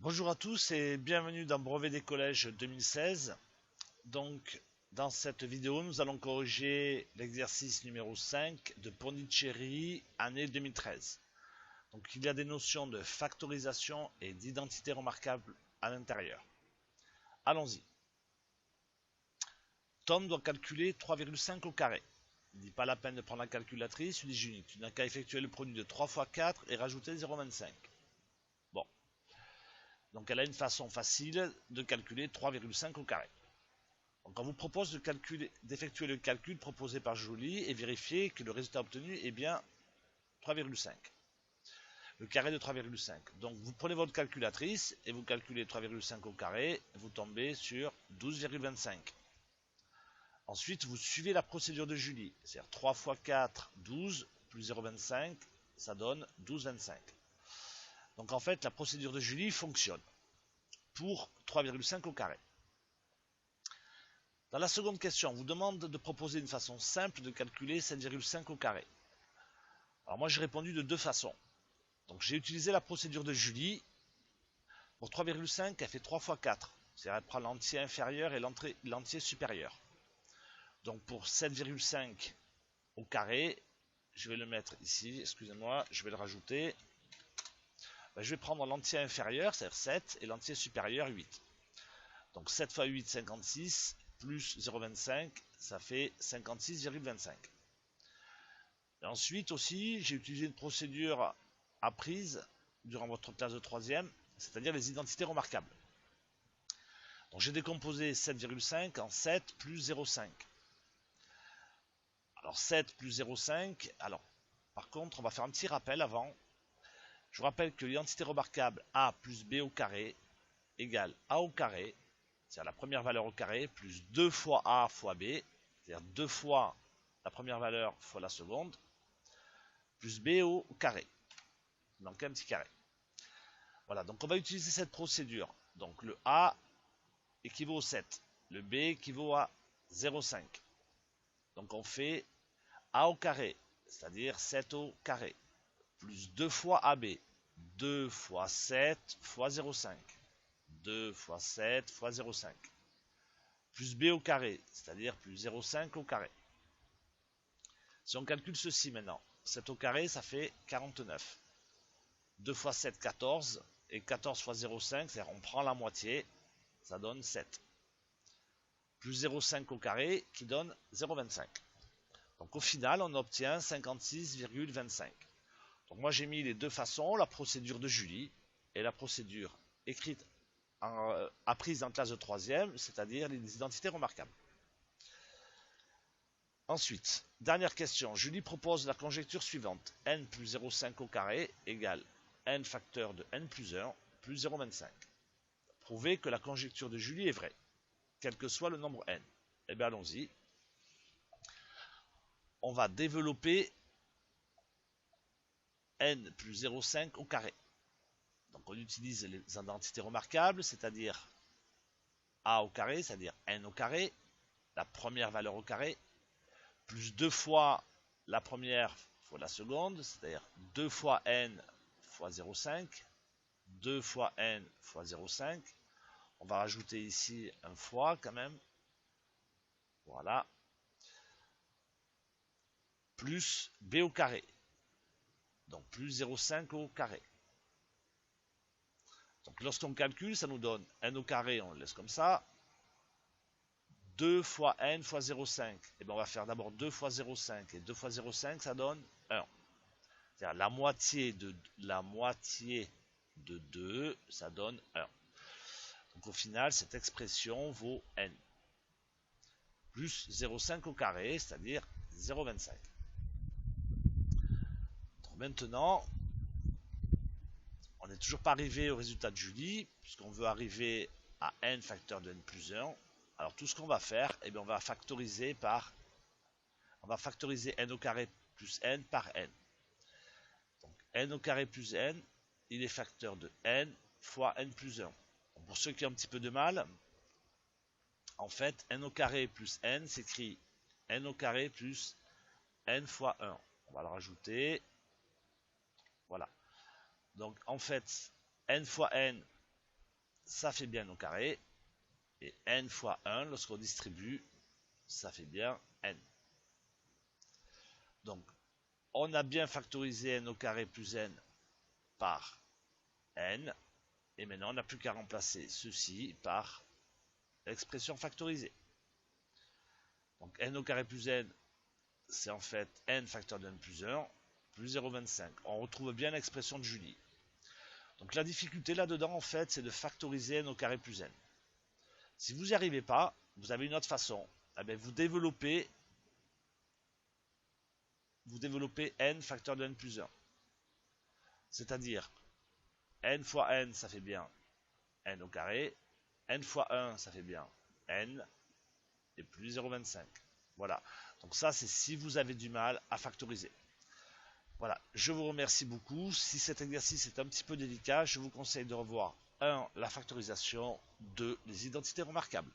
Bonjour à tous et bienvenue dans Brevet des collèges 2016. Donc, dans cette vidéo, nous allons corriger l'exercice numéro 5 de Pondicherry, année 2013. Donc, il y a des notions de factorisation et d'identité remarquable à l'intérieur. Allons-y. Tom doit calculer 3,5 au carré. Il dit pas la peine de prendre la calculatrice, il dit Julie, tu n'as qu'à effectuer le produit de 3 fois 4 et rajouter 0,25. Bon. Donc elle a une façon facile de calculer 3,5 au carré. Donc on vous propose d'effectuer le calcul proposé par Joly et vérifier que le résultat obtenu est bien 3,5. Le carré de 3,5. Donc vous prenez votre calculatrice et vous calculez 3,5 au carré, vous tombez sur 12,25. Ensuite, vous suivez la procédure de Julie, c'est-à-dire 3 fois 4, 12, plus 0,25, ça donne 12,25. Donc en fait, la procédure de Julie fonctionne pour 3,5 au carré. Dans la seconde question, on vous demande de proposer une façon simple de calculer 7,5 au carré. Alors moi j'ai répondu de deux façons. Donc j'ai utilisé la procédure de Julie. Pour 3,5, elle fait 3 fois 4. C'est-à-dire elle prend l'entier inférieur et l'entier supérieur. Donc pour 7,5 au carré, je vais le mettre ici, excusez-moi, je vais le rajouter. Je vais prendre l'entier inférieur, c'est-à-dire 7, et l'entier supérieur 8. Donc 7 fois 8, 56, plus 0,25, ça fait 56,25. Et ensuite aussi, j'ai utilisé une procédure apprise durant votre classe de 3e, c'est-à-dire les identités remarquables. Donc j'ai décomposé 7,5 en 7 plus 0,5. Alors 7 plus 0,5, alors par contre on va faire un petit rappel avant. Je vous rappelle que l'identité remarquable A plus B au carré égale A au carré, c'est-à-dire la première valeur au carré, plus 2 fois A fois B, c'est-à-dire 2 fois la première valeur fois la seconde, plus B au carré. Il manque un petit carré. Voilà, donc on va utiliser cette procédure. Donc le A équivaut au 7, le B équivaut à 0,5. Donc on fait A au carré, c'est-à-dire 7 au carré, plus 2 fois AB, 2 fois 7 fois 0,5. 2 fois 7 fois 0,5. Plus B au carré, c'est-à-dire plus 0,5 au carré. Si on calcule ceci maintenant, 7 au carré, ça fait 49. 2 fois 7, 14. Et 14 fois 0,5, c'est-à-dire on prend la moitié, ça donne 7. Plus 0,5 au carré, qui donne 0,25. Donc au final, on obtient 56,25. Donc moi j'ai mis les deux façons, la procédure de Julie et la procédure écrite apprise en classe de 3e, c'est-à-dire les identités remarquables. Ensuite, dernière question, Julie propose la conjecture suivante. N plus 0,5 au carré égale n facteur de n plus 1 plus 0,25. Prouvez que la conjecture de Julie est vraie, quel que soit le nombre n. Eh bien allons-y. On va développer n plus 0,5 au carré. Donc on utilise les identités remarquables, c'est-à-dire a au carré, c'est-à-dire n au carré, la première valeur au carré, plus 2 fois la première fois la seconde, c'est-à-dire 2 fois n fois 0,5, 2 fois n fois 0,5. On va rajouter ici un fois quand même. Voilà. Plus b au carré. Donc plus 0,5 au carré. Donc lorsqu'on calcule, ça nous donne n au carré, on le laisse comme ça. 2 fois n fois 0,5. Et bien on va faire d'abord 2 fois 0,5. Et 2 fois 0,5, ça donne 1. C'est-à-dire la moitié de 2, ça donne 1. Donc au final, cette expression vaut n. Plus 0,5 au carré, c'est-à-dire 0,25. Maintenant, on n'est toujours pas arrivé au résultat de Julie, puisqu'on veut arriver à n facteur de n plus 1. Alors tout ce qu'on va faire, eh bien, on va factoriser n au carré plus n par n. Donc n au carré plus n, il est facteur de n fois n plus 1. Donc, pour ceux qui ont un petit peu de mal, en fait, n au carré plus n s'écrit n au carré plus n fois 1. On va le rajouter. Voilà. Donc en fait, n fois n, ça fait bien n au carré. Et n fois 1, lorsqu'on distribue, ça fait bien n. Donc, on a bien factorisé n au carré plus n par n. Et maintenant, on n'a plus qu'à remplacer ceci par l'expression factorisée. Donc, n au carré plus n, c'est en fait n facteur de n plus 1, plus 0,25. On retrouve bien l'expression de Julie. Donc, la difficulté là-dedans, en fait, c'est de factoriser n au carré plus n. Si vous n'y arrivez pas, vous avez une autre façon. Eh bien, vous développez n facteur de n plus 1. C'est-à-dire, n fois n, ça fait bien n au carré. N fois 1, ça fait bien n. Et plus 0,25. Voilà. Donc ça, c'est si vous avez du mal à factoriser. Voilà. Je vous remercie beaucoup. Si cet exercice est un petit peu délicat, je vous conseille de revoir 1. La factorisation. 2. Les identités remarquables.